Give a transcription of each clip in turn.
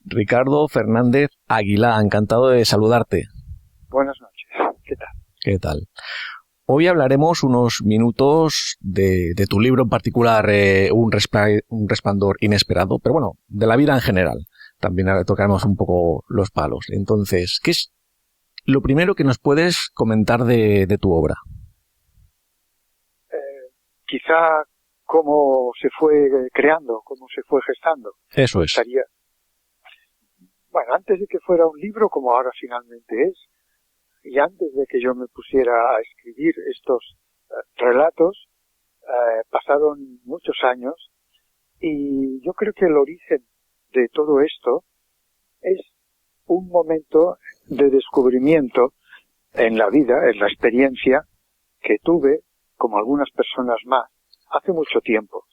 Ricardo Fernández Aguilá, encantado de saludarte. Buenas noches, ¿qué tal? ¿Qué tal? Hoy hablaremos unos minutos de tu libro en particular, un resplandor inesperado, pero bueno, de la vida en general. También tocaremos un poco los palos. Entonces, ¿qué es lo primero que nos puedes comentar de tu obra? Quizá cómo se fue creando, cómo se fue gestando. Eso es. Bueno, antes de que fuera un libro, como ahora finalmente es, y antes de que yo me pusiera a escribir estos relatos, pasaron muchos años, y yo creo que el origen de todo esto es un momento de descubrimiento en la vida, en la experiencia que tuve, como algunas personas más, hace mucho tiempo.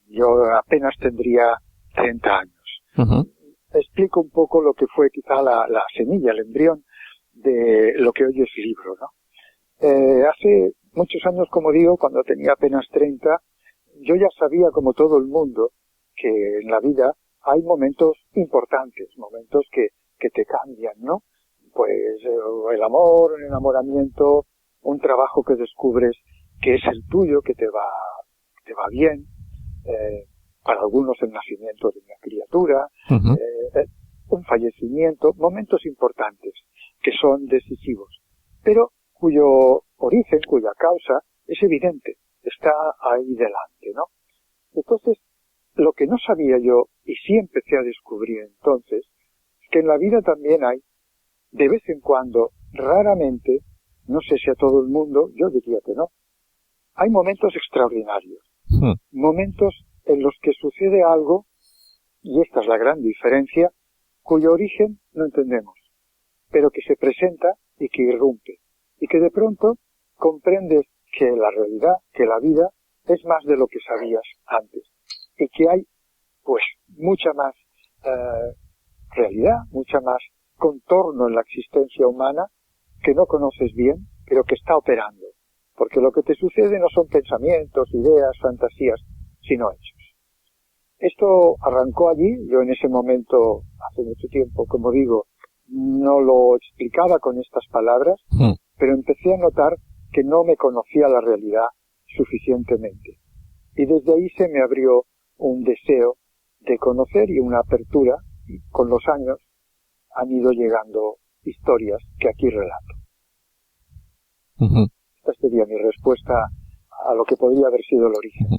Yo apenas tendría 30 años. Uh-huh. Explico un poco lo que fue quizá la semilla, el embrión de lo que hoy es libro, ¿no? Hace muchos años, como digo, cuando tenía apenas 30, yo ya sabía, como todo el mundo, que en la vida hay momentos importantes, momentos que te cambian, ¿no? Pues el amor, el enamoramiento, un trabajo que descubres que es el tuyo, que te va bien, para algunos el nacimiento de una criatura, uh-huh. Un fallecimiento, momentos importantes que son decisivos, pero cuyo origen, cuya causa es evidente, está ahí delante, ¿no? Entonces, lo que no sabía yo, y sí empecé a descubrir entonces, es que en la vida también hay, de vez en cuando, raramente, no sé si a todo el mundo, yo diría que no, hay momentos extraordinarios, momentos en los que sucede algo, y esta es la gran diferencia, cuyo origen no entendemos, pero que se presenta y que irrumpe, y que de pronto comprendes que la realidad, que la vida, es más de lo que sabías antes, y que hay, pues, mucha más realidad, mucha más contorno en la existencia humana que no conoces bien, pero que está operando, porque lo que te sucede no son pensamientos, ideas, fantasías, sino hechos. Esto arrancó allí, yo en ese momento, hace mucho tiempo, como digo, no lo explicaba con estas palabras, pero empecé a notar que no me conocía la realidad suficientemente. Y desde ahí se me abrió un deseo de conocer y una apertura, y con los años han ido llegando historias que aquí relato. Uh-huh. Esta sería mi respuesta a lo que podría haber sido el origen. Uh-huh.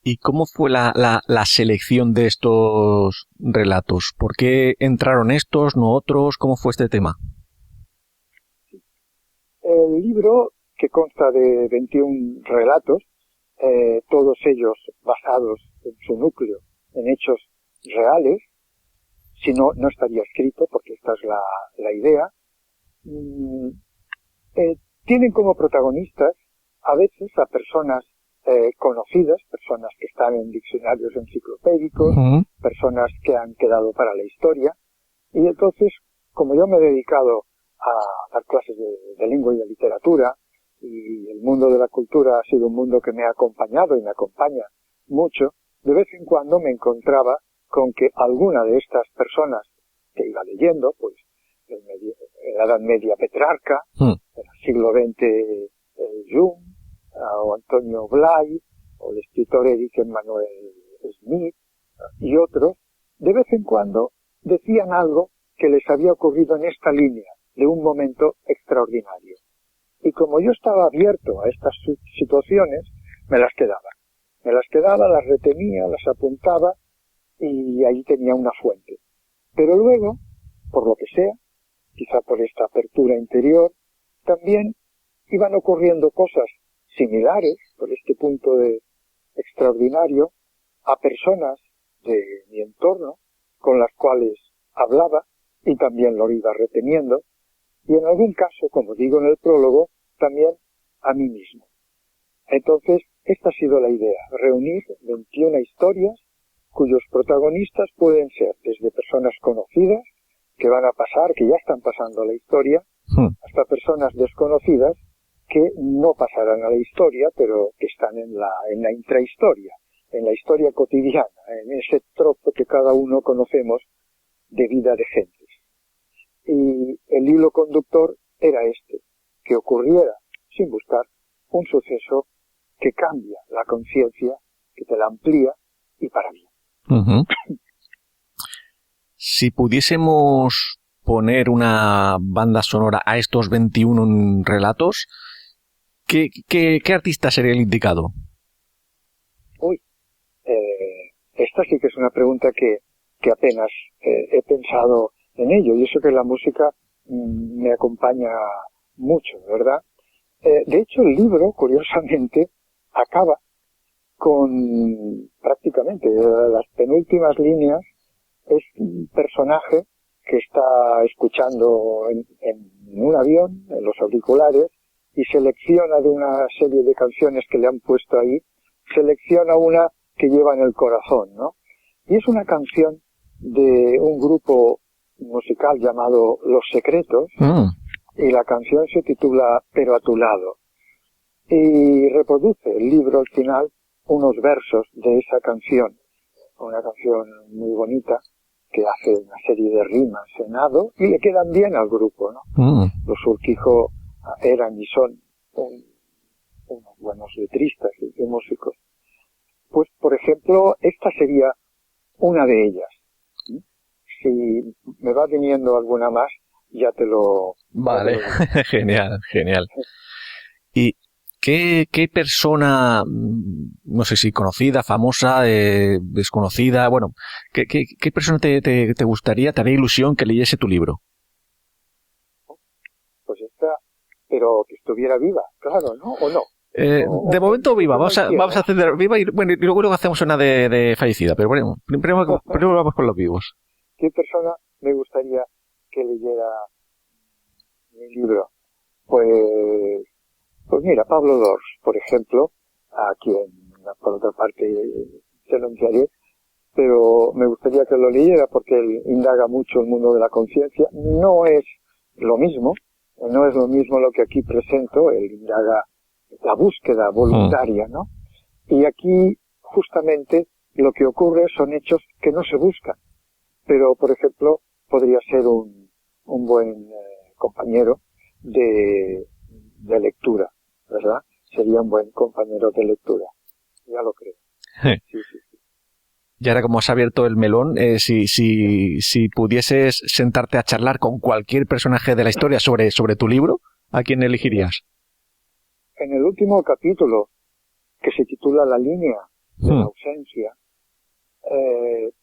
¿Y cómo fue la selección de estos relatos? ¿Por qué entraron estos, no otros? ¿Cómo fue este tema? El libro, que consta de 21 relatos, todos ellos basados en su núcleo, en hechos reales, si no, no estaría escrito, porque esta es la idea, tienen como protagonistas a veces a personas conocidas, personas que están en diccionarios enciclopédicos, uh-huh. personas que han quedado para la historia, y entonces, como yo me he dedicado a dar clases de lengua y de literatura, y el mundo de la cultura ha sido un mundo que me ha acompañado y me acompaña mucho, de vez en cuando me encontraba con que alguna de estas personas que iba leyendo, pues en la Edad Media Petrarca, en el siglo XX Jung, o Antonio Blay, o el escritor Eric Emmanuel Smith, y otros, de vez en cuando decían algo que les había ocurrido en esta línea, de un momento extraordinario. Y como yo estaba abierto a estas situaciones, me las quedaba, las retenía, las apuntaba, y ahí tenía una fuente. Pero luego, por lo que sea, quizá por esta apertura interior, también iban ocurriendo cosas similares, por este punto de extraordinario, a personas de mi entorno, con las cuales hablaba, y también lo iba reteniendo, y en algún caso, como digo en el prólogo, también a mí mismo. Entonces, esta ha sido la idea, reunir 21 historias cuyos protagonistas pueden ser desde personas conocidas que van a pasar, que ya están pasando a la historia, hasta personas desconocidas que no pasarán a la historia, pero que están en la intrahistoria, en la historia cotidiana, en ese trozo que cada uno conocemos de vida de gentes. Y el hilo conductor era este, que ocurriera, sin buscar, un suceso que cambia la conciencia, que te la amplía y para bien. Si pudiésemos poner una banda sonora a estos 21 relatos, ¿qué artista sería el indicado? Esta sí que es una pregunta que apenas he pensado en ello, y eso que la música me acompaña mucho, ¿verdad? De hecho, el libro, curiosamente, acaba con prácticamente las penúltimas líneas. Es un personaje que está escuchando en un avión, en los auriculares, y selecciona de una serie de canciones que le han puesto ahí, selecciona una que lleva en el corazón, ¿no? Y es una canción de un grupo musical llamado Los Secretos, y la canción se titula Pero a tu lado. Y reproduce el libro al final unos versos de esa canción, una canción muy bonita, que hace una serie de rimas en ado y le quedan bien al grupo, ¿no? Los Urquijo eran y son unos buenos letristas y músicos. Pues, por ejemplo, esta sería una de ellas. Si me va viniendo alguna más, ya te lo... Vale, genial. ¿Y qué persona, no sé si conocida, famosa, desconocida, bueno, qué persona te gustaría, te haría ilusión que leyese tu libro? Pues esta, pero que estuviera viva, claro, ¿no? ¿O no? De momento viva, vamos a hacer viva y bueno, y luego hacemos una de fallecida, pero bueno, primero vamos con los vivos. ¿Qué persona me gustaría que leyera mi libro? Pues mira, Pablo Dors, por ejemplo, a quien por otra parte se lo enviaré, pero me gustaría que lo leyera porque él indaga mucho el mundo de la conciencia. No es lo mismo lo que aquí presento, él indaga la búsqueda voluntaria, ¿no? Y aquí, justamente, lo que ocurre son hechos que no se buscan. Pero, por ejemplo, podría ser un buen compañero de lectura, ¿verdad? Sería un buen compañero de lectura. Ya lo creo. Sí. Y ahora, como has abierto el melón, si pudieses sentarte a charlar con cualquier personaje de la historia sobre tu libro, ¿a quién elegirías? En el último capítulo, que se titula La línea de la ausencia,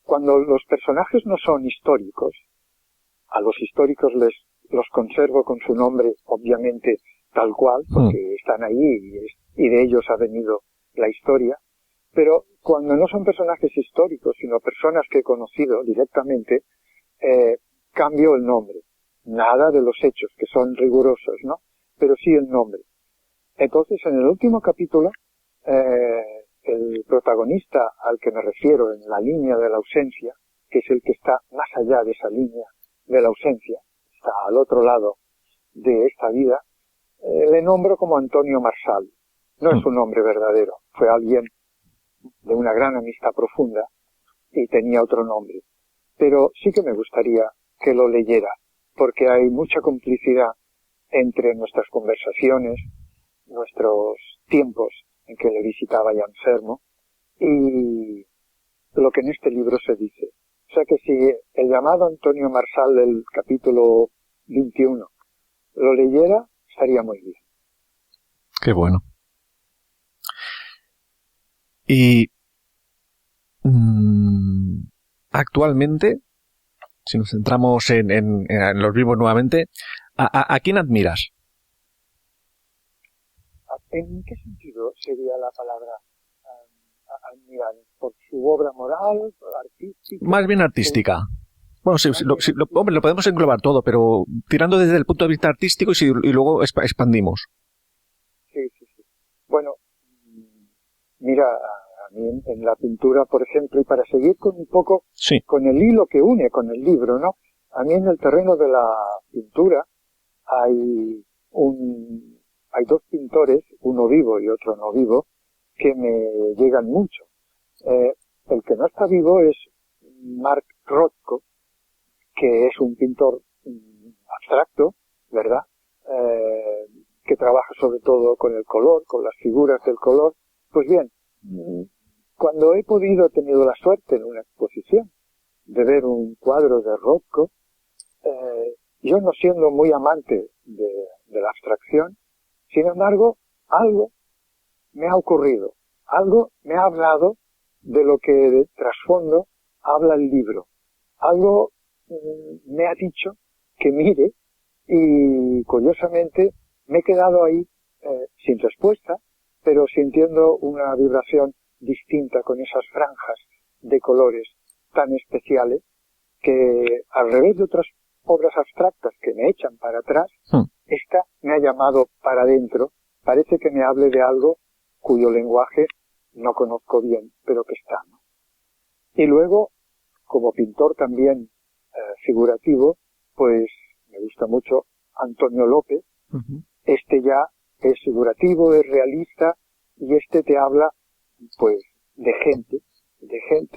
cuando los personajes no son históricos, a los históricos los conservo con su nombre, obviamente, tal cual, porque están ahí y de ellos ha venido la historia, pero cuando no son personajes históricos, sino personas que he conocido directamente, cambio el nombre. Nada de los hechos, que son rigurosos, ¿no? Pero sí el nombre. Entonces, en el último capítulo, el protagonista al que me refiero en la línea de la ausencia, que es el que está más allá de esa línea de la ausencia, está al otro lado de esta vida, le nombro como Antonio Marsal. No es un nombre verdadero, fue alguien de una gran amistad profunda y tenía otro nombre. Pero sí que me gustaría que lo leyera, porque hay mucha complicidad entre nuestras conversaciones, nuestros tiempos en que le visitaba ya enfermo, y lo que en este libro se dice. O sea que si el llamado Antonio Marsal del capítulo 21 lo leyera, estaría muy bien. Qué bueno. Y actualmente, si nos centramos en los vivos nuevamente, ¿a quién admiras? ¿En qué sentido sería la palabra admirar? ¿Por su obra moral, artística? Más bien artística. Bueno, hombre, lo podemos englobar todo, pero tirando desde el punto de vista artístico y luego expandimos. Sí. Bueno, mira, a mí en la pintura, por ejemplo, y para seguir con un poco con el hilo que une con el libro, ¿no? A mí en el terreno de la pintura hay dos pintores, uno vivo y otro no vivo, que me llegan mucho. El que no está vivo es Mark Rothko, que es un pintor abstracto, ¿verdad? Que trabaja sobre todo con el color, con las figuras del color. Pues bien, cuando he tenido la suerte en una exposición de ver un cuadro de Rothko, yo no siendo muy amante de la abstracción, sin embargo, algo me ha ocurrido, algo me ha hablado de lo que de trasfondo habla el libro. Algo me ha dicho que mire y curiosamente me he quedado ahí sin respuesta, pero sintiendo una vibración distinta con esas franjas de colores tan especiales que al revés de otras obras abstractas que me echan para atrás, esta me ha llamado para adentro. Parece que me hable de algo cuyo lenguaje no conozco bien, pero que está, ¿no? Y luego, como pintor también figurativo, pues me gusta mucho Antonio López. Este ya es figurativo, es realista, y este te habla, pues, de gente,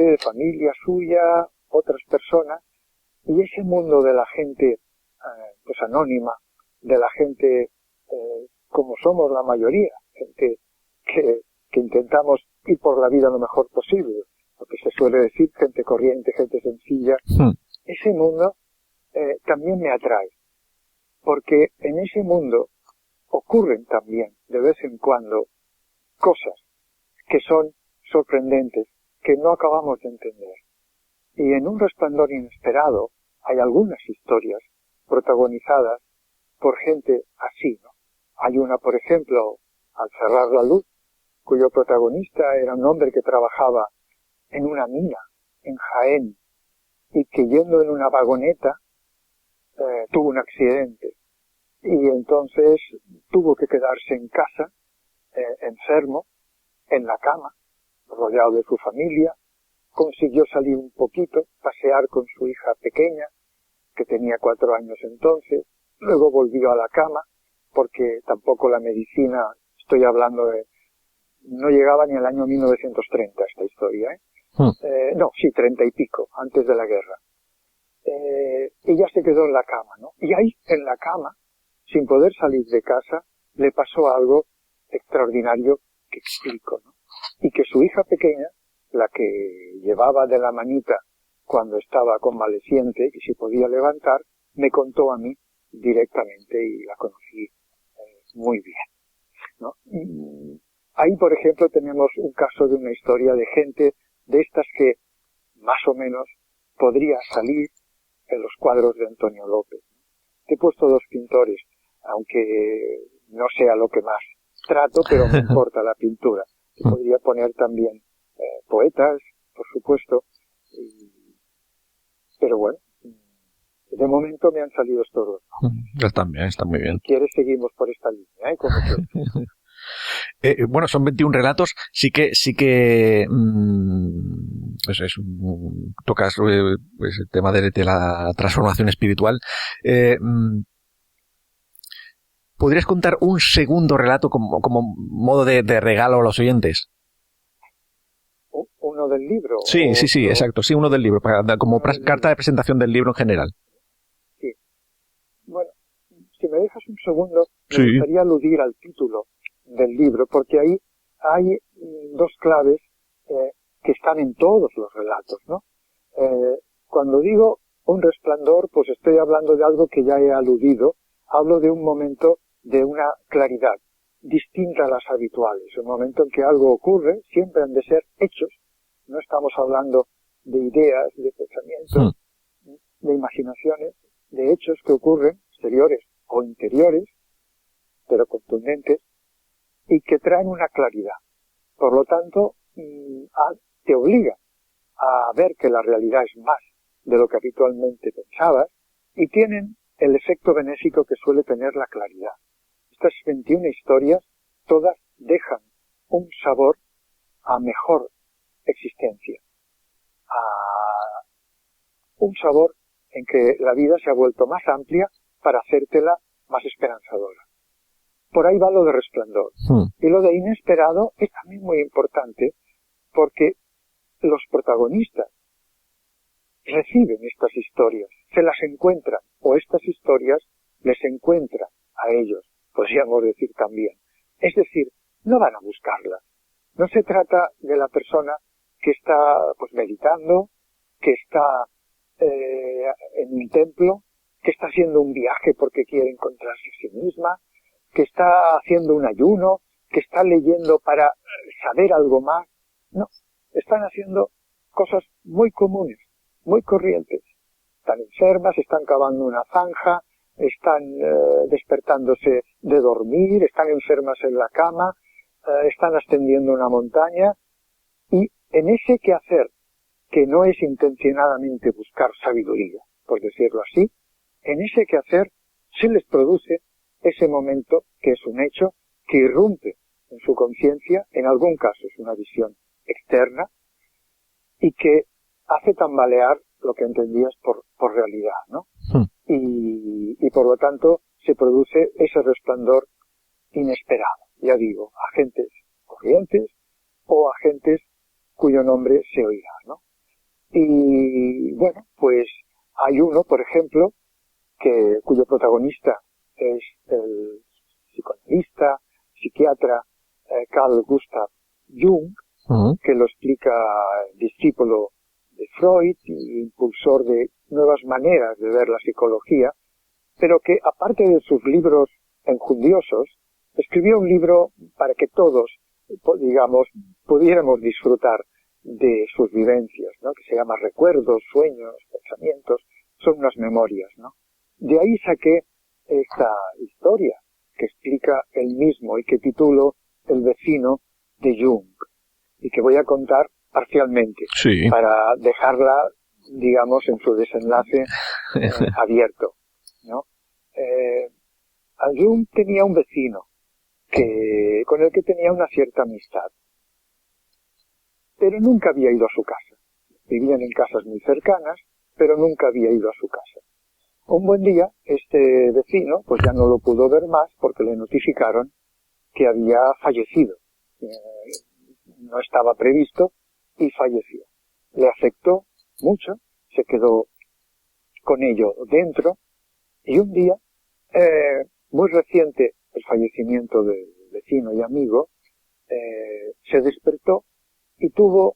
de familia suya, otras personas, y ese mundo de la gente, pues anónima, de la gente como somos la mayoría, gente que intentamos ir por la vida lo mejor posible, lo que se suele decir, gente corriente, gente sencilla. Ese mundo también me atrae, porque en ese mundo ocurren también, de vez en cuando, cosas que son sorprendentes, que no acabamos de entender. Y en Un resplandor inesperado hay algunas historias protagonizadas por gente así, ¿no? Hay una, por ejemplo, Al cerrar la luz, cuyo protagonista era un hombre que trabajaba en una mina, en Jaén, y que yendo en una vagoneta tuvo un accidente. Y entonces tuvo que quedarse en casa, enfermo, en la cama, rodeado de su familia. Consiguió salir un poquito, pasear con su hija pequeña, que tenía 4 años entonces. Luego volvió a la cama, porque tampoco la medicina, estoy hablando de, no llegaba ni al año 1930 esta historia, no, sí, 30 y pico, antes de la guerra. Ella se quedó en la cama, ¿no? Y ahí, en la cama, sin poder salir de casa, le pasó algo extraordinario que explico, ¿no? Y que su hija pequeña, la que llevaba de la manita cuando estaba convaleciente y se podía levantar, me contó a mí directamente y la conocí muy bien, ¿no? Ahí, por ejemplo, tenemos un caso de una historia de gente de estas que más o menos podría salir en los cuadros de Antonio López. Te he puesto 2 pintores, aunque no sea lo que más trato, pero me importa la pintura. Te podría poner también poetas, por supuesto, pero bueno, de momento me han salido estos 2. Están bien, están muy bien. Si quieres, seguimos por esta línea, como bueno, son 21 relatos. Sí que pues tocas pues el tema de la transformación espiritual. ¿Podrías contar un segundo relato como modo de regalo a los oyentes? ¿Uno del libro? Sí, exacto. Sí, uno del libro, como carta de presentación del libro en general. Sí. Bueno, si me dejas un segundo, me gustaría aludir al título del libro, porque ahí hay 2 claves que están en todos los relatos, ¿no? Cuando digo un resplandor, pues estoy hablando de algo que ya he aludido. Hablo de un momento de una claridad distinta a las habituales. El momento en que algo ocurre, siempre han de ser hechos. No estamos hablando de ideas, de pensamientos, de imaginaciones, de hechos que ocurren, exteriores o interiores, pero contundentes, y que traen una claridad. Por lo tanto, te obliga a ver que la realidad es más de lo que habitualmente pensabas, y tienen el efecto benéfico que suele tener la claridad. Estas 21 historias, todas dejan un sabor a mejor existencia, a un sabor en que la vida se ha vuelto más amplia para hacértela más esperanzadora. Por ahí va lo de Resplandor. Y lo de Inesperado es también muy importante porque los protagonistas reciben estas historias, se las encuentran, o estas historias les encuentran a ellos, podríamos decir también. Es decir, no van a buscarlas. No se trata de la persona que está pues meditando, que está en un templo, que está haciendo un viaje porque quiere encontrarse a sí misma, que está haciendo un ayuno, que está leyendo para saber algo más. No, están haciendo cosas muy comunes, muy corrientes. Están enfermas, están cavando una zanja, están despertándose de dormir, están enfermas en la cama, están ascendiendo una montaña, y en ese quehacer, que no es intencionadamente buscar sabiduría, por decirlo así, en ese quehacer se les produce ese momento que es un hecho que irrumpe en su conciencia, en algún caso es una visión externa, y que hace tambalear lo que entendías por realidad, ¿no? Y por lo tanto se produce ese resplandor inesperado, ya digo, agentes corrientes o agentes cuyo nombre se oirá, ¿no? Y bueno, pues hay uno, por ejemplo, cuyo protagonista es el psicoanalista, psiquiatra Carl Gustav Jung, que lo explica discípulo de Freud y impulsor de nuevas maneras de ver la psicología, pero que aparte de sus libros enjundiosos, escribió un libro para que todos, digamos, pudiéramos disfrutar de sus vivencias, ¿no? Que se llama Recuerdos, Sueños, Pensamientos, son unas memorias, ¿no? De ahí saqué esta historia que explica él mismo y que titulo El vecino de Jung, y que voy a contar parcialmente, sí, para dejarla, digamos, en su desenlace abierto, ¿no? Jung tenía un vecino con el que tenía una cierta amistad, pero nunca había ido a su casa. Vivían en casas muy cercanas, pero nunca había ido a su casa. Un buen día, este vecino, pues ya no lo pudo ver más porque le notificaron que había fallecido. No estaba previsto y falleció. Le afectó mucho, se quedó con ello dentro, y un día, muy reciente el fallecimiento del vecino y amigo, se despertó y tuvo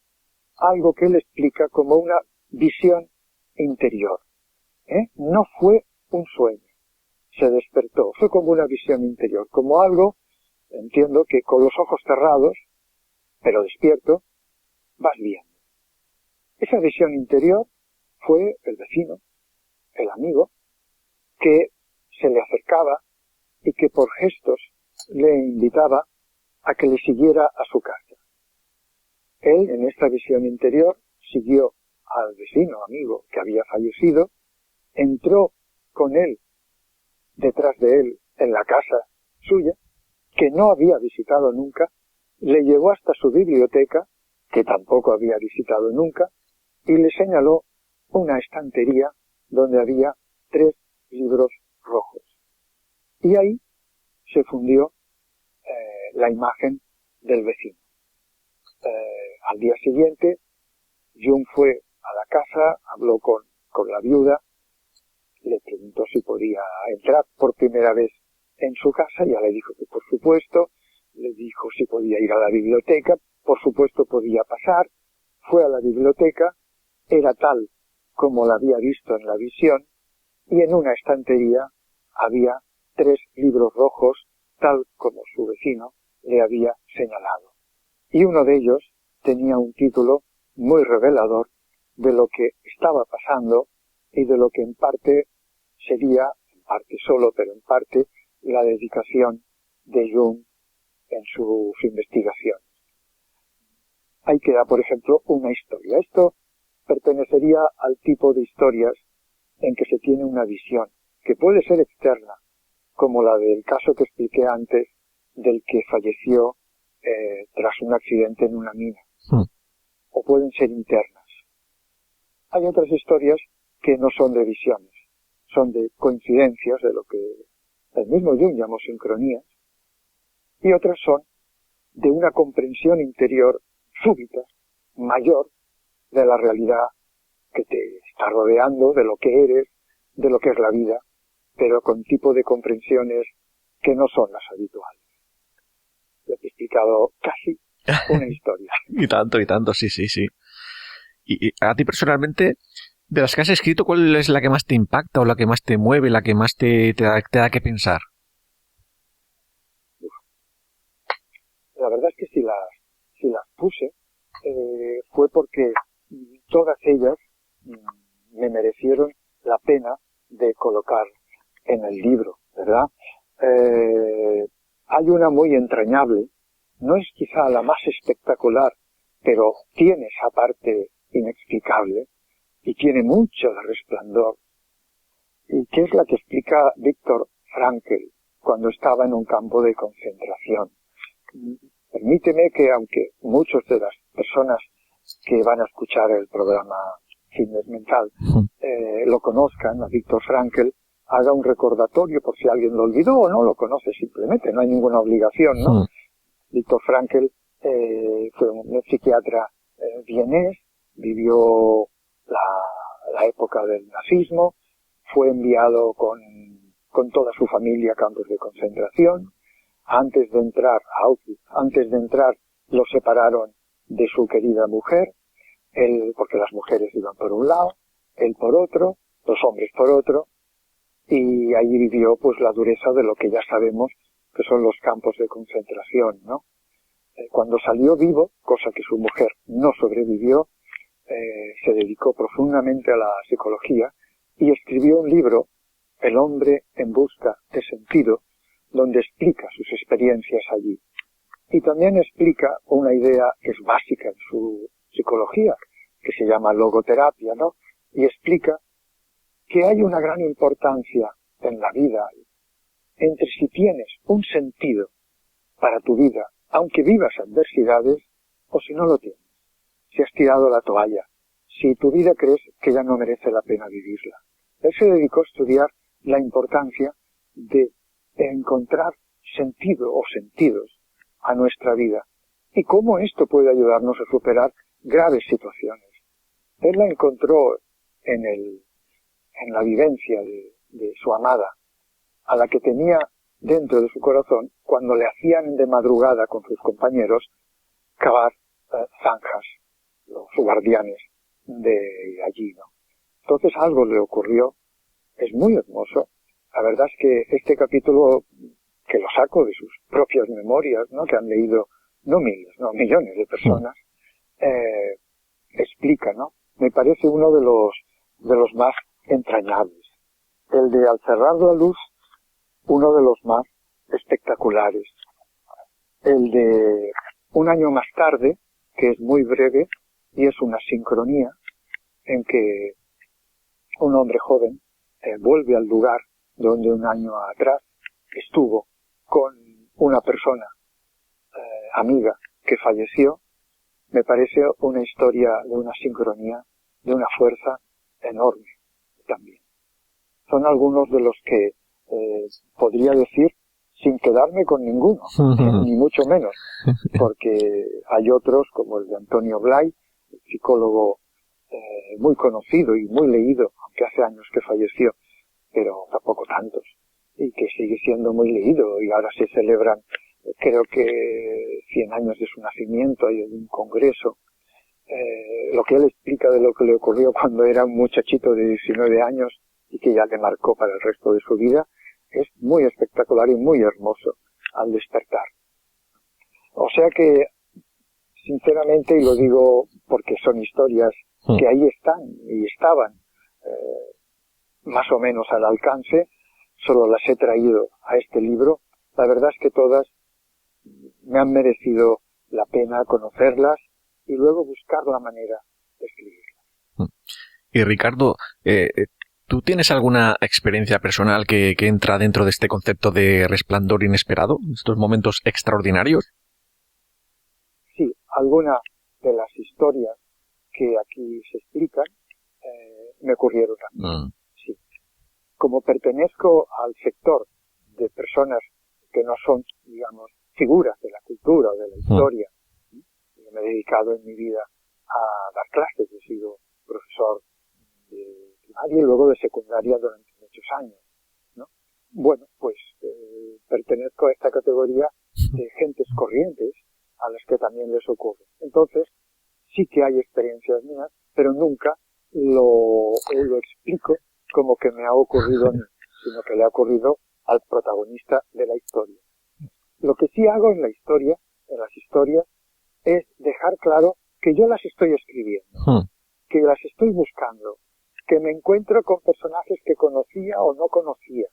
algo que él explica como una visión interior. No fue un sueño, se despertó, fue como una visión interior, como algo, entiendo que con los ojos cerrados, pero despierto, vas viendo. Esa visión interior fue el vecino, el amigo, que se le acercaba y que por gestos le invitaba a que le siguiera a su casa. Él, en esta visión interior, siguió al vecino, amigo, que había fallecido, entró con él, detrás de él, en la casa suya, que no había visitado nunca, le llevó hasta su biblioteca, que tampoco había visitado nunca, y le señaló una estantería donde había 3 libros rojos. Y ahí se fundió la imagen del vecino. Al día siguiente, Jung fue a la casa, habló con la viuda, le preguntó si podía entrar por primera vez en su casa, ya le dijo que por supuesto, le dijo si podía ir a la biblioteca, por supuesto podía pasar, fue a la biblioteca, era tal como la había visto en la visión, y en una estantería había 3 libros rojos, tal como su vecino le había señalado. Y uno de ellos tenía un título muy revelador de lo que estaba pasando y de lo que en parte sería, en parte solo, pero en parte, la dedicación de Jung en sus investigaciones. Ahí queda, por ejemplo, una historia. Esto pertenecería al tipo de historias en que se tiene una visión, que puede ser externa, como la del caso que expliqué antes, del que falleció tras un accidente en una mina, o pueden ser internas. Hay otras historias que no son de visiones, son de coincidencias, de lo que el mismo Jung llamó sincronías, y otras son de una comprensión interior súbita, mayor, de la realidad que te está rodeando, de lo que eres, de lo que es la vida, pero con tipo de comprensiones que no son las habituales. Ya te he explicado casi una historia. Y tanto, sí. Y a ti personalmente, de las que has escrito, ¿cuál es la que más te impacta o la que más te mueve, la que más te da que pensar? La verdad es que si las puse, fue porque todas ellas me merecieron la pena de colocar en el libro, ¿verdad? Hay una muy entrañable, no es quizá la más espectacular, pero tiene esa parte inexplicable y tiene mucho de resplandor, y que es la que explica Viktor Frankl cuando estaba en un campo de concentración. Permíteme que, aunque muchas de las personas que van a escuchar el programa Fitness Mental lo conozcan, a Viktor Frankl, haga un recordatorio por si alguien lo olvidó o no lo conoce simplemente, no hay ninguna obligación, ¿no? Viktor Frankl fue un psiquiatra vienés, vivió la época del nazismo, fue enviado con toda su familia a campos de concentración. Antes de entrar a Auschwitz, lo separaron de su querida mujer, porque las mujeres iban por un lado, él por otro, los hombres por otro, y allí vivió pues la dureza de lo que ya sabemos que son los campos de concentración, ¿no? Cuando salió vivo, cosa que su mujer no sobrevivió, se dedicó profundamente a la psicología y escribió un libro, El hombre en busca de sentido, donde explica sus experiencias allí. Y también explica una idea que es básica en su psicología, que se llama logoterapia, ¿no? Y explica que hay una gran importancia en la vida entre si tienes un sentido para tu vida, aunque vivas adversidades, o si no lo tienes. Si has tirado la toalla, si tu vida crees que ya no merece la pena vivirla. Él se dedicó a estudiar la importancia de encontrar sentido o sentidos a nuestra vida y cómo esto puede ayudarnos a superar graves situaciones. Él la encontró en la vivencia de su amada, a la que tenía dentro de su corazón cuando le hacían de madrugada con sus compañeros cavar zanjas, los guardianes de allí, ¿no? Entonces algo le ocurrió, es muy hermoso. La verdad es que este capítulo, que lo saco de sus propias memorias, ¿no?, que han leído no miles, no millones de personas, explica, ¿no? Me parece uno de los más entrañables. El de Al cerrar la luz, uno de los más espectaculares. El de Un año más tarde, que es muy breve y es una sincronía en que un hombre joven vuelve al lugar donde un año atrás estuvo con una persona amiga que falleció. Me parece una historia de una sincronía, de una fuerza enorme también. Son algunos de los que podría decir sin quedarme con ninguno, ni mucho menos, porque hay otros como el de Antonio Blay, psicólogo muy conocido y muy leído, aunque hace años que falleció, pero tampoco tantos, y que sigue siendo muy leído, y ahora se celebran, creo que 100 años de su nacimiento, hay un congreso. Lo que él explica de lo que le ocurrió cuando era un muchachito de 19 años y que ya le marcó para el resto de su vida, es muy espectacular y muy hermoso al despertar. O sea que, sinceramente, y lo digo porque son historias que ahí están y estaban más o menos al alcance, solo las he traído a este libro. La verdad es que todas me han merecido la pena conocerlas y luego buscar la manera de escribirlas. Y Ricardo, ¿tú tienes alguna experiencia personal que entra dentro de este concepto de resplandor inesperado, estos momentos extraordinarios? Sí, alguna de las historias que aquí se explican me ocurrieron también. Sí. Como pertenezco al sector de personas que no son, digamos, figuras de la cultura o de la historia, yo me he dedicado en mi vida a dar clases, he sido profesor de primaria y luego de secundaria durante muchos años, ¿no? Bueno, pues pertenezco a esta categoría de gentes corrientes a las que también les ocurre. Entonces, sí que hay experiencias mías, pero nunca lo explico como que me ha ocurrido a mí, sino que le ha ocurrido al protagonista de la historia. Lo que sí hago en la historia, en las historias, es dejar claro que yo las estoy escribiendo, que las estoy buscando, que me encuentro con personajes que conocía o no conocía,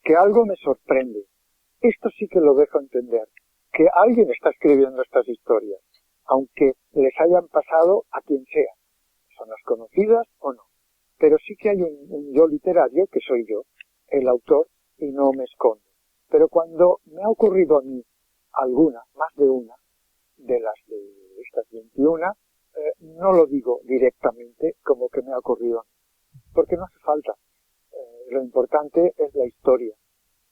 que algo me sorprende. Esto sí que lo dejo entender, que alguien está escribiendo estas historias, aunque les hayan pasado a quien sea, personas conocidas o no. Pero sí que hay un yo literario, que soy yo, el autor, y no me escondo. Pero cuando me ha ocurrido a mí alguna, más de una, de las de estas 21, no lo digo directamente como que me ha ocurrido a mí, porque no hace falta. Lo importante es la historia,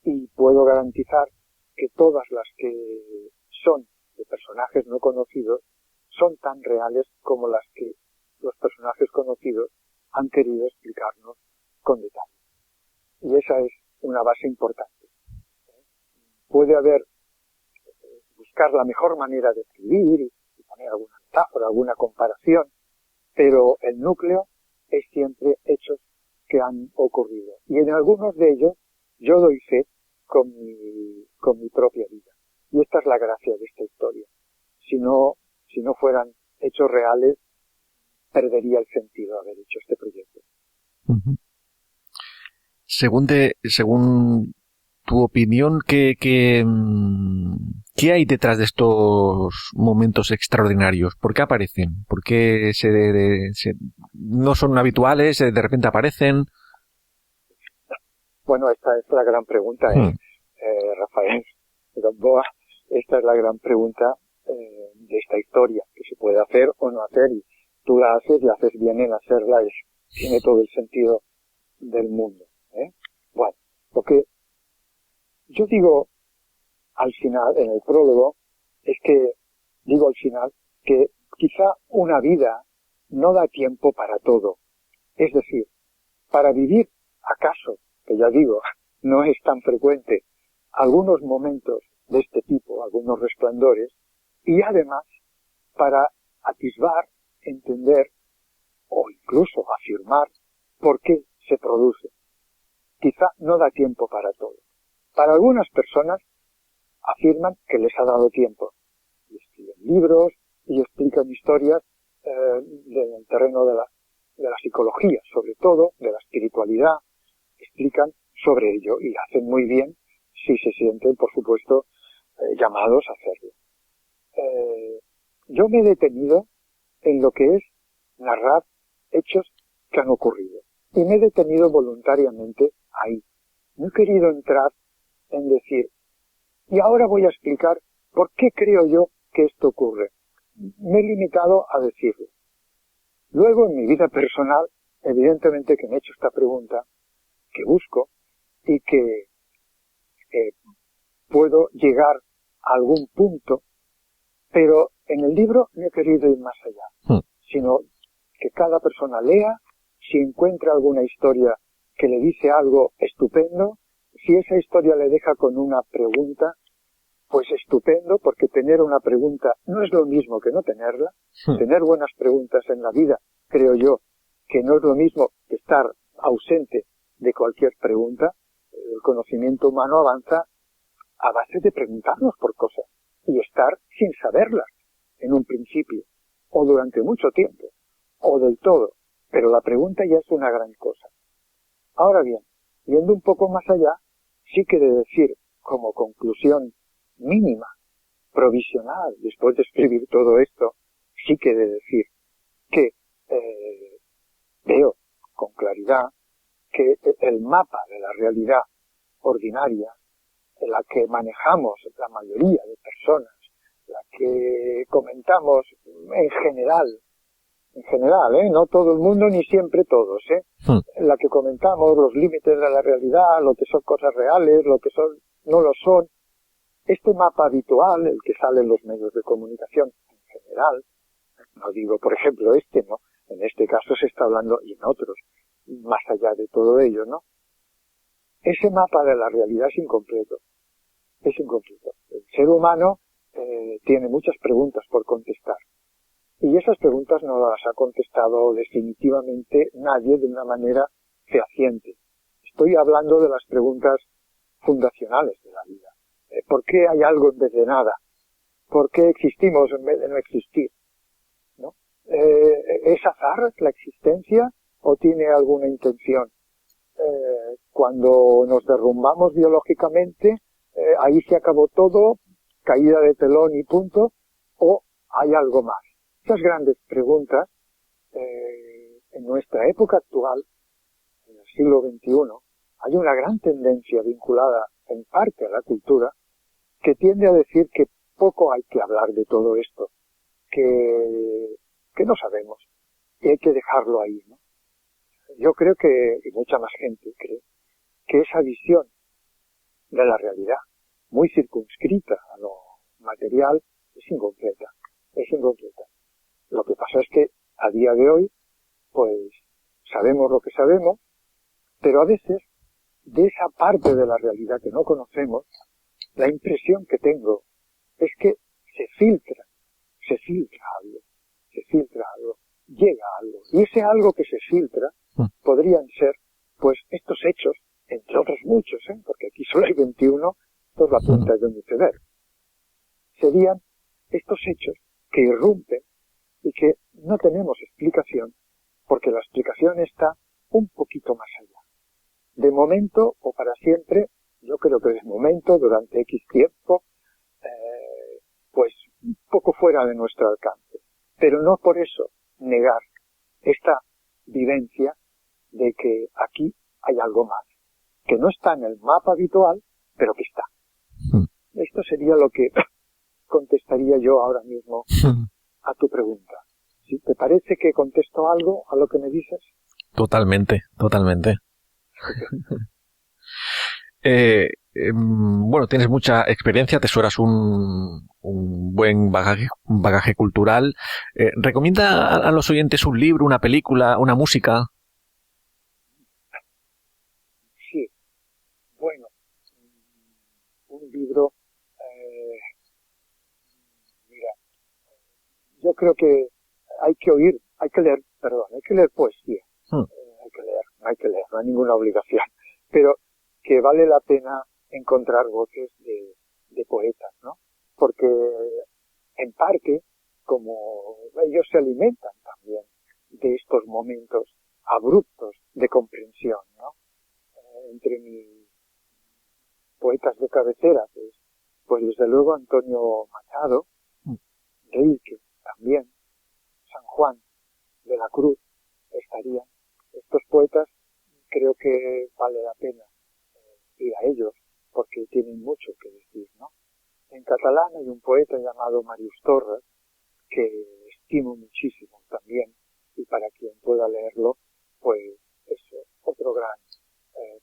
y puedo garantizar que todas las que son de personajes no conocidos son tan reales como las que los personajes conocidos han querido explicarnos con detalle. Y esa es una base importante. Puede haber, buscar la mejor manera de escribir y poner alguna metáfora, alguna comparación, pero el núcleo es siempre hechos que han ocurrido. Y en algunos de ellos yo doy fe con mi propia vida. Y esta es la gracia de esta historia. Si no fueran hechos reales, perdería el sentido haber hecho este proyecto. Según tu opinión, ¿qué hay detrás de estos momentos extraordinarios? ¿Por qué aparecen? ¿Por qué no son habituales? ¿De repente aparecen? Bueno, esta es la gran pregunta, Rafael Gamboa. Esta es la gran pregunta de esta historia, que se puede hacer o no hacer, y tú la haces y haces bien en hacerla, tiene todo el sentido del mundo. Bueno, lo que yo digo al final, en el prólogo, es que digo al final que quizá una vida no da tiempo para todo. Es decir, para vivir, acaso, que ya digo, no es tan frecuente, algunos momentos de este tipo, algunos resplandores, y además para atisbar, entender o incluso afirmar por qué se produce. Quizá no da tiempo para todo. Para algunas personas afirman que les ha dado tiempo. Y escriben libros y explican historias del terreno de la psicología, sobre todo, de la espiritualidad. Explican sobre ello y hacen muy bien si se sienten, por supuesto, llamados a hacerlo. Yo me he detenido en lo que es narrar hechos que han ocurrido. Y me he detenido voluntariamente ahí. No he querido entrar en decir, y ahora voy a explicar por qué creo yo que esto ocurre. Me he limitado a decirlo. Luego, en mi vida personal, evidentemente que me he hecho esta pregunta, que busco, y que puedo llegar a algún punto, pero en el libro no he querido ir más allá, sino que cada persona lea, si encuentra alguna historia que le dice algo estupendo, si esa historia le deja con una pregunta, pues estupendo, porque tener una pregunta no es lo mismo que no tenerla. Tener buenas preguntas en la vida, creo yo, que no es lo mismo que estar ausente de cualquier pregunta. El conocimiento humano avanza a base de preguntarnos por cosas y estar sin saberlas en un principio, o durante mucho tiempo, o del todo, pero la pregunta ya es una gran cosa. Ahora bien, yendo un poco más allá, sí que de decir como conclusión mínima, provisional, después de escribir todo esto, sí que de decir que veo con claridad que el mapa de la realidad ordinaria, en la que manejamos la mayoría de personas, la que comentamos en general, en general, no todo el mundo ni siempre todos, la que comentamos, los límites de la realidad, lo que son cosas reales, lo que son, no lo son. Este mapa habitual, el que sale en los medios de comunicación en general, no digo, por ejemplo, no, en este caso se está hablando, y en otros, más allá de todo ello, ¿no? Ese mapa de la realidad es incompleto. Es incompleto. El ser humano tiene muchas preguntas por contestar. Y esas preguntas no las ha contestado definitivamente nadie de una manera fehaciente. Estoy hablando de las preguntas fundacionales de la vida. ¿Por qué hay algo en vez de nada? ¿Por qué existimos en vez de no existir? ¿No? ¿Es azar la existencia o tiene alguna intención? Cuando nos derrumbamos biológicamente, ahí se acabó todo, caída de telón y punto, o hay algo más. Esas grandes preguntas, en nuestra época actual, en el siglo XXI, hay una gran tendencia vinculada en parte a la cultura que tiende a decir que poco hay que hablar de todo esto, que no sabemos, y hay que dejarlo ahí, ¿no? Yo creo que, y mucha más gente cree, que esa visión de la realidad, muy circunscrita a lo material, es incompleta. Lo que pasa es que a día de hoy, pues, sabemos lo que sabemos, pero a veces, de esa parte de la realidad que no conocemos, la impresión que tengo es que se filtra algo, llega algo. Y ese algo que se filtra podrían ser, pues, estos hechos, entre otros muchos, porque aquí solo hay 21, esto es la punta de un iceberg. Serían estos hechos que irrumpen y que no tenemos explicación, porque la explicación está un poquito más allá. De momento, o para siempre, yo creo que de momento, durante X tiempo, pues un poco fuera de nuestro alcance. Pero no por eso negar esta vivencia de que aquí hay algo más, que no está en el mapa habitual, pero que está. Esto sería lo que contestaría yo ahora mismo a tu pregunta. ¿Sí? ¿Te parece que contesto algo a lo que me dices? Totalmente. Bueno, tienes mucha experiencia, te sueras un buen bagaje cultural. ¿Recomienda a los oyentes un libro, una película, una música? Sí. Bueno, un libro, mira, yo creo que hay que leer poesía. Hay que leer, no hay ninguna obligación. Pero que vale la pena encontrar voces de poetas, ¿no? Porque, en parte, como ellos se alimentan también de estos momentos abruptos de comprensión, ¿no? Entre mis poetas de cabecera, pues desde luego Antonio Machado, Rilke también, San Juan de la Cruz estarían. Estos poetas creo que vale la pena ir a ellos porque tienen mucho que decir, ¿no? En catalán hay un poeta llamado Màrius Torres que estimo muchísimo también, y para quien pueda leerlo, pues es otro gran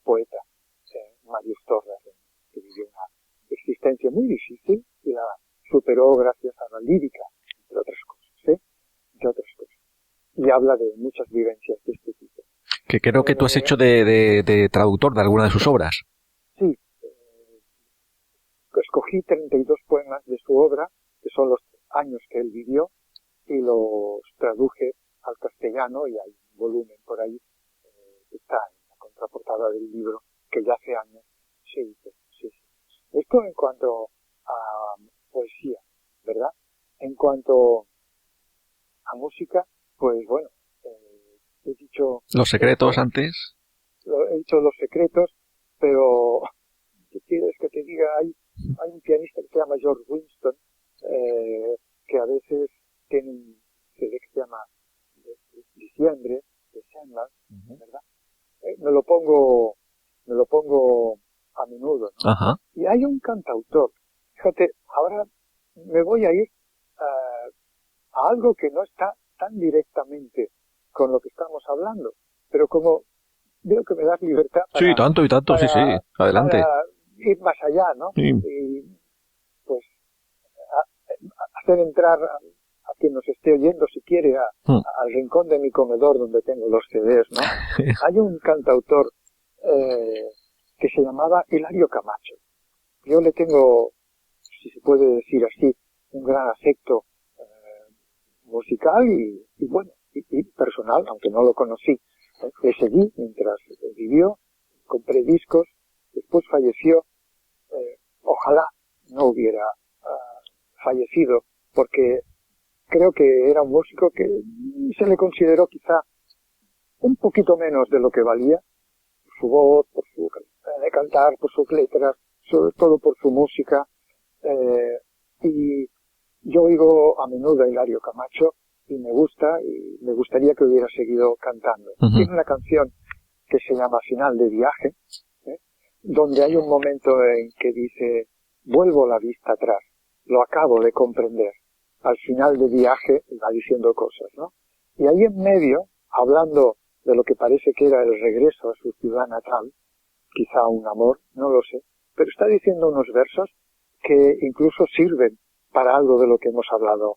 poeta, Màrius Torres, que vivió una existencia muy difícil y la superó gracias a la lírica, entre otras cosas, y habla de muchas vivencias de este tipo. Que creo que tú has hecho de traductor de alguna de sus obras. Sí, escogí 32 poemas de su obra, que son los años que él vivió, y los traduje al castellano, y hay un volumen por ahí que está en la contraportada del libro, que ya hace años se hizo. Sí. Esto en cuanto a poesía, ¿verdad? En cuanto a música, pues bueno, he dicho... Los Secretos antes. He dicho Los Secretos, pero ¿qué quieres que te diga? Hay un pianista que se llama George Winston, que a veces tiene un CD que se llama Diciembre, December, ¿verdad? Me lo pongo a menudo, ¿no? Ajá. Y hay un cantautor, fíjate, ahora me voy a ir a algo que no está tan directamente con lo que estamos hablando, pero como veo que me das libertad para, Sí, tanto y tanto, sí, sí, adelante. para ir más allá, ¿no? Sí. Y pues hacer entrar a quien nos esté oyendo, si quiere, al rincón de mi comedor donde tengo los CDs, ¿no? Hay un cantautor que se llamaba Hilario Camacho. Yo le tengo, si se puede decir así, un gran afecto musical y bueno, y personal, aunque no lo conocí. Le seguí mientras vivió, compré discos, después falleció. Ojalá no hubiera fallecido, porque creo que era un músico que se le consideró quizá un poquito menos de lo que valía, por su voz, por su de cantar, por sus letras, sobre todo por su música. Y yo oigo a menudo a Hilario Camacho y me gusta, y me gustaría que hubiera seguido cantando. Tiene una canción que se llama Final de Viaje, donde hay un momento en que dice: vuelvo la vista atrás, lo acabo de comprender. Al final de viaje va diciendo cosas, ¿no? Y ahí en medio, hablando de lo que parece que era el regreso a su ciudad natal, quizá un amor, no lo sé, pero está diciendo unos versos que incluso sirven para algo de lo que hemos hablado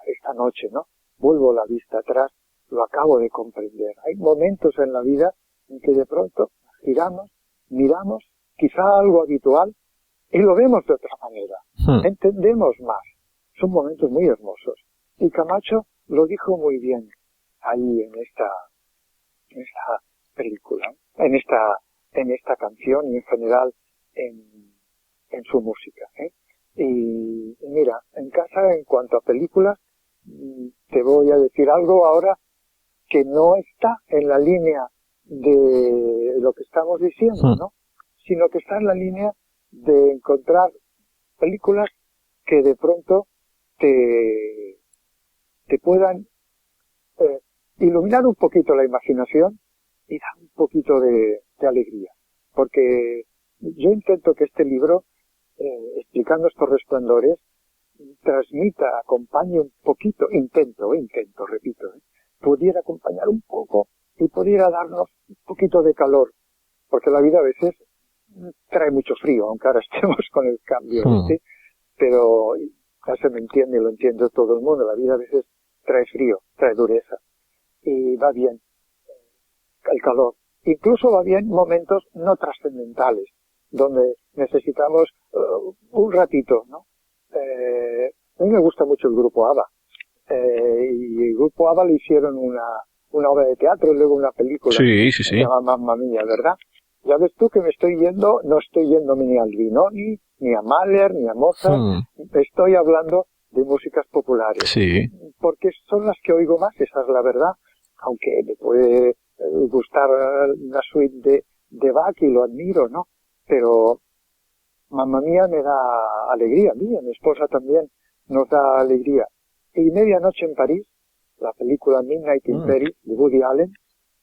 esta noche, ¿no? Vuelvo la vista atrás, lo acabo de comprender. Hay momentos en la vida en que de pronto giramos, miramos, quizá algo habitual, y lo vemos de otra manera. Entendemos más. Son momentos muy hermosos. Y Camacho lo dijo muy bien ahí en esta película, en esta canción y en general en su música, ¿eh? Y mira, en casa, en cuanto a películas, te voy a decir algo ahora que no está en la línea de lo que estamos diciendo, ¿no? Sino que está en la línea de encontrar películas que de pronto te puedan iluminar un poquito la imaginación y dar un poquito de alegría. Porque yo intento que este libro, explicando estos resplandores, transmita, acompañe un poquito, repito, pudiera acompañar un poco y pudiera darnos un poquito de calor, porque la vida a veces trae mucho frío, aunque ahora estemos con el cambio pero ya se me entiende y lo entiende todo el mundo, la vida a veces trae frío, trae dureza, y va bien el calor. Incluso va bien momentos no trascendentales, donde necesitamos un ratito, ¿no? A mí me gusta mucho el grupo ABBA, y el grupo ABBA le hicieron una obra de teatro y luego una película. Sí. Se llama Mamma Mía, ¿verdad? Ya ves tú que no estoy yendo ni al Binoni, ni a Mahler, ni a Mozart. Estoy hablando de músicas populares. Sí. Porque son las que oigo más, esa es la verdad. Aunque me puede gustar una suite de Bach y lo admiro, ¿no? Pero Mamma Mía me da alegría, a mí, a mi esposa también nos da alegría. Y Medianoche en París, la película Midnight in Paris de Woody Allen,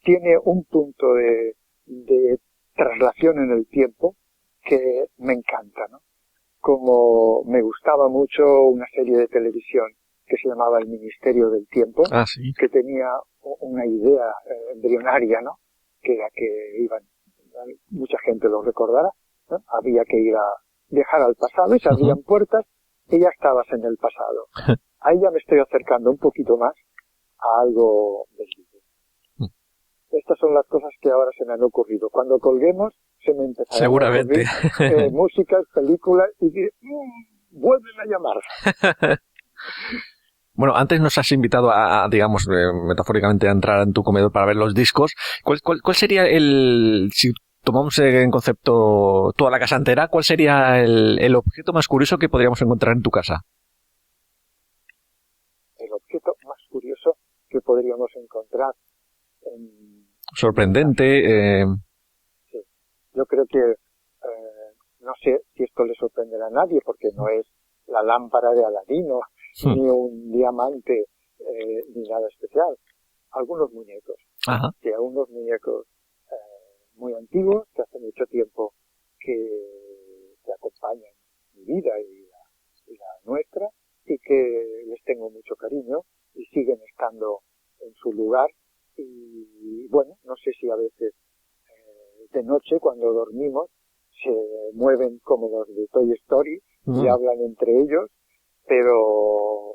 tiene un punto de traslación en el tiempo que me encanta, ¿no? Como me gustaba mucho una serie de televisión que se llamaba El Ministerio del Tiempo, que tenía una idea embrionaria, ¿no? Que era que mucha gente lo recordará, ¿no? Había que ir a viajar al pasado y se abrían puertas y ya estabas en el pasado. Ahí ya me estoy acercando un poquito más a algo del libro. Estas son las cosas que ahora se me han ocurrido. Cuando colguemos, se me empezarán a ocurrir músicas, películas, y diré, vuélveme a llamar. Bueno, antes nos has invitado a digamos, metafóricamente, a entrar en tu comedor para ver los discos. ¿Cuál sería si tomamos en concepto toda la casa entera, cuál sería el objeto más curioso que podríamos encontrar en tu casa? El objeto más curioso que podríamos encontrar sorprendente. Sí. Yo creo que no sé si esto le sorprenderá a nadie, porque no es la lámpara de Aladino, ni un diamante, ni nada especial. Algunos muñecos. Sí, algunos muñecos muy antiguos, que hace mucho tiempo que acompañan mi vida y la nuestra, y que les tengo mucho cariño y siguen estando en su lugar. Y bueno, no sé si a veces de noche cuando dormimos se mueven como los de Toy Story y hablan entre ellos, pero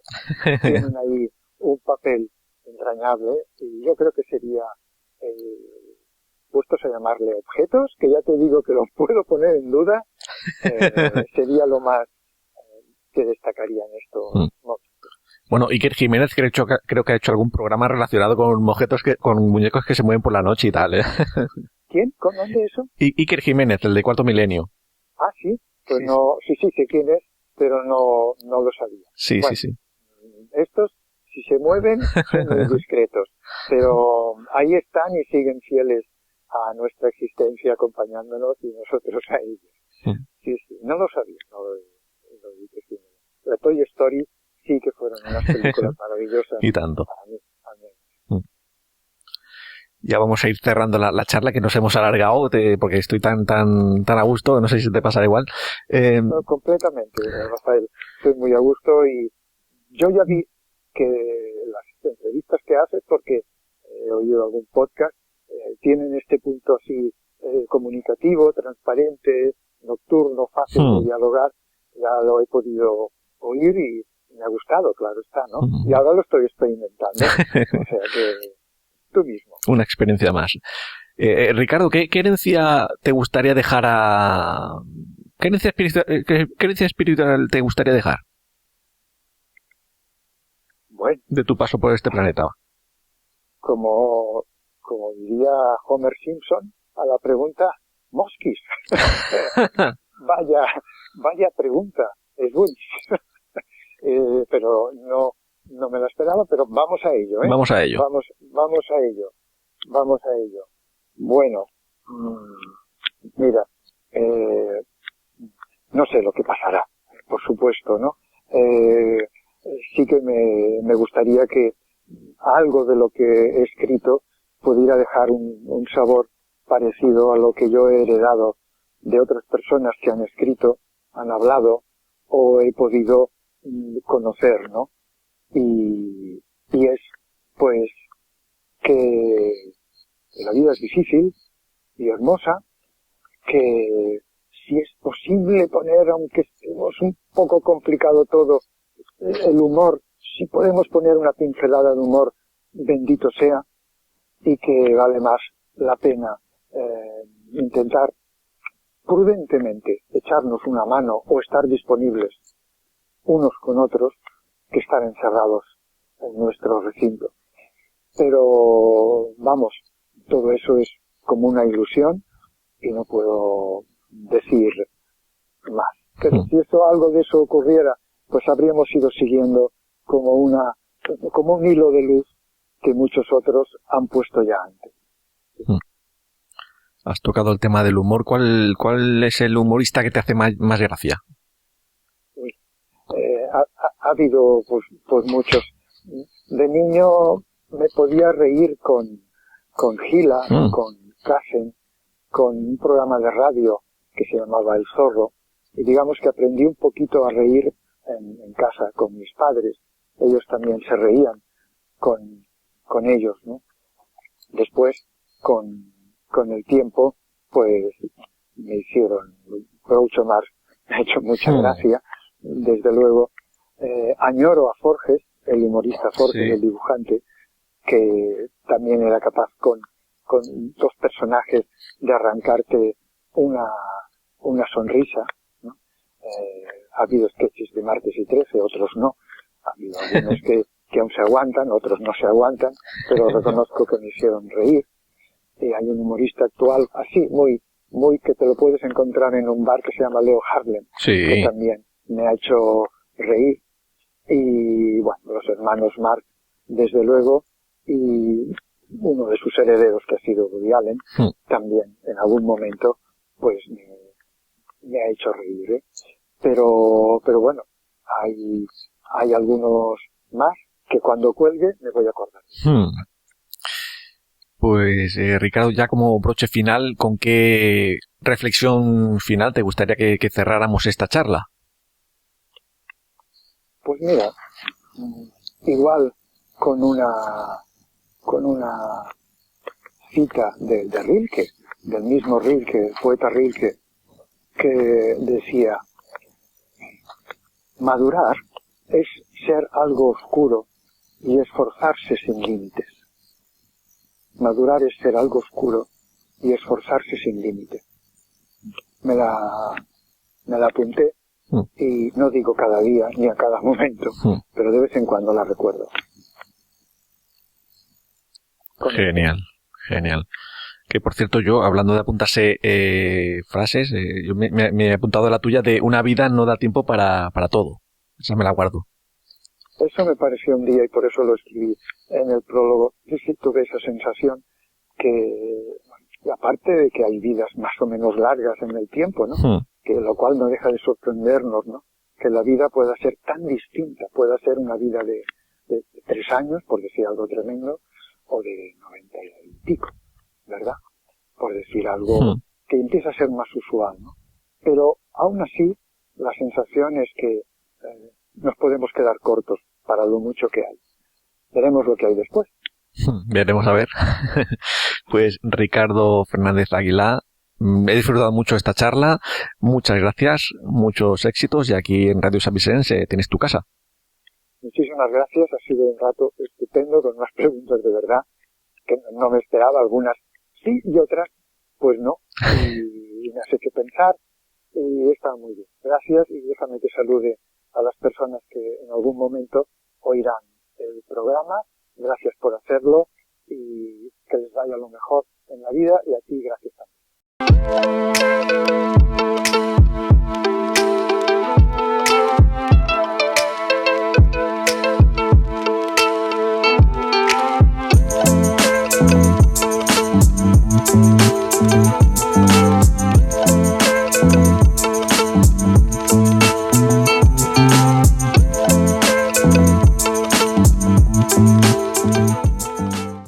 tienen ahí un papel entrañable y yo creo que sería puestos a llamarle objetos, que ya te digo que los puedo poner en duda, sería lo más que destacaría en estos momentos. Bueno, Iker Jiménez creo que ha hecho algún programa relacionado con objetos con muñecos que se mueven por la noche y tal, ¿eh? ¿Quién? ¿Con dónde eso? Iker Jiménez, el de Cuarto Milenio. Ah, sí. Pues no, sí sé quién es, pero no lo sabía. Sí, bueno, sí. Estos, si se mueven, son muy discretos, pero ahí están y siguen fieles a nuestra existencia acompañándonos y nosotros a ellos. Sí, no lo sabía, no lo Iker Jiménez. La Toy Story sí que fueron unas películas maravillosas. Y tanto. Para mí. Ya vamos a ir cerrando la charla, que nos hemos alargado porque estoy tan a gusto, no sé si te pasará igual. No, completamente, Rafael. Estoy muy a gusto y yo ya vi que las entrevistas que haces, porque he oído algún podcast, tienen este punto así comunicativo, transparente, nocturno, fácil de dialogar. Ya lo he podido oír y me ha gustado, claro está, ¿no? Y ahora lo estoy experimentando. O sea que tú mismo. Una experiencia más. Ricardo, ¿qué herencia te gustaría dejar ¿Qué herencia espiritual te gustaría dejar? Bueno. De tu paso por este planeta. Como diría Homer Simpson a la pregunta, mosquis. Vaya pregunta, es buenísima. Pero no me la esperaba, pero vamos a ello, ¿eh? Vamos a ello. Vamos a ello. Bueno, mira, no sé lo que pasará, por supuesto, ¿no? Sí que me gustaría que algo de lo que he escrito pudiera dejar un sabor parecido a lo que yo he heredado de otras personas que han escrito, han hablado o he podido conocer, ¿no? Y es, pues, que la vida es difícil y hermosa, que si es posible poner, aunque estemos un poco complicado todo, el humor, si podemos poner una pincelada de humor, bendito sea, y que vale más la pena intentar prudentemente echarnos una mano o estar disponibles unos con otros que estar encerrados en nuestro recinto. Pero, vamos, todo eso es como una ilusión y no puedo decir más. Pero si algo de eso ocurriera, pues habríamos ido siguiendo como un hilo de luz que muchos otros han puesto ya antes. Has tocado el tema del humor. ¿Cuál es el humorista que te hace más gracia? Ha habido pues muchos. De niño me podía reír con Gila, con Casen, con un programa de radio que se llamaba El Zorro, y digamos que aprendí un poquito a reír en casa con mis padres. Ellos también se reían con ellos, ¿no? Después, con el tiempo, pues me hicieron Groucho Marx, me ha hecho mucha gracia, desde luego. Añoro a Forges, el humorista Forges, el dibujante, que también era capaz con dos personajes de arrancarte una sonrisa, ¿no? Ha habido sketches de Martes y 13, otros no. Ha habido algunos que aún se aguantan, otros no se aguantan, pero reconozco que me hicieron reír. Hay un humorista actual así, muy que te lo puedes encontrar en un bar que se llama Leo Harlem, que también me ha hecho reír. Y bueno, los hermanos Marx, desde luego, y uno de sus herederos, que ha sido Woody Allen, también en algún momento pues me ha hecho reír, ¿eh? Pero bueno, hay algunos más que cuando cuelgue me voy a acordar. Pues Ricardo, ya como broche final, ¿con qué reflexión final te gustaría que cerráramos esta charla? Pues mira, igual con una cita de Rilke, del mismo Rilke, el poeta Rilke, que decía: madurar es ser algo oscuro y esforzarse sin límites. Madurar es ser algo oscuro y esforzarse sin límites. Me la apunté y no digo cada día ni a cada momento, pero de vez en cuando la recuerdo. Genial, genial. Que por cierto, yo, hablando de apuntarse frases, yo me he apuntado la tuya de: una vida no da tiempo para todo. Esa me la guardo. Eso me pareció un día y por eso lo escribí en el prólogo. Yo sí tuve esa sensación que, aparte de que hay vidas más o menos largas en el tiempo, ¿no? Que lo cual no deja de sorprendernos, ¿no? Que la vida pueda ser tan distinta, pueda ser una vida de 3 años, por decir algo tremendo, o de 90 y pico, ¿verdad? Por decir algo que empieza a ser más usual, ¿no? Pero aún así, la sensación es que nos podemos quedar cortos para lo mucho que hay. Veremos lo que hay después. Veremos a ver. Pues Ricardo Fernández Aguilá, he disfrutado mucho esta charla. Muchas gracias, muchos éxitos, y aquí en Radio San Vicente tienes tu casa. Muchísimas gracias, ha sido un rato estupendo con unas preguntas de verdad que no me esperaba, algunas sí y otras pues no, y me has hecho pensar y está muy bien. Gracias, y déjame que salude a las personas que en algún momento oirán el programa. Gracias por hacerlo y que les vaya lo mejor en la vida, y a ti gracias también.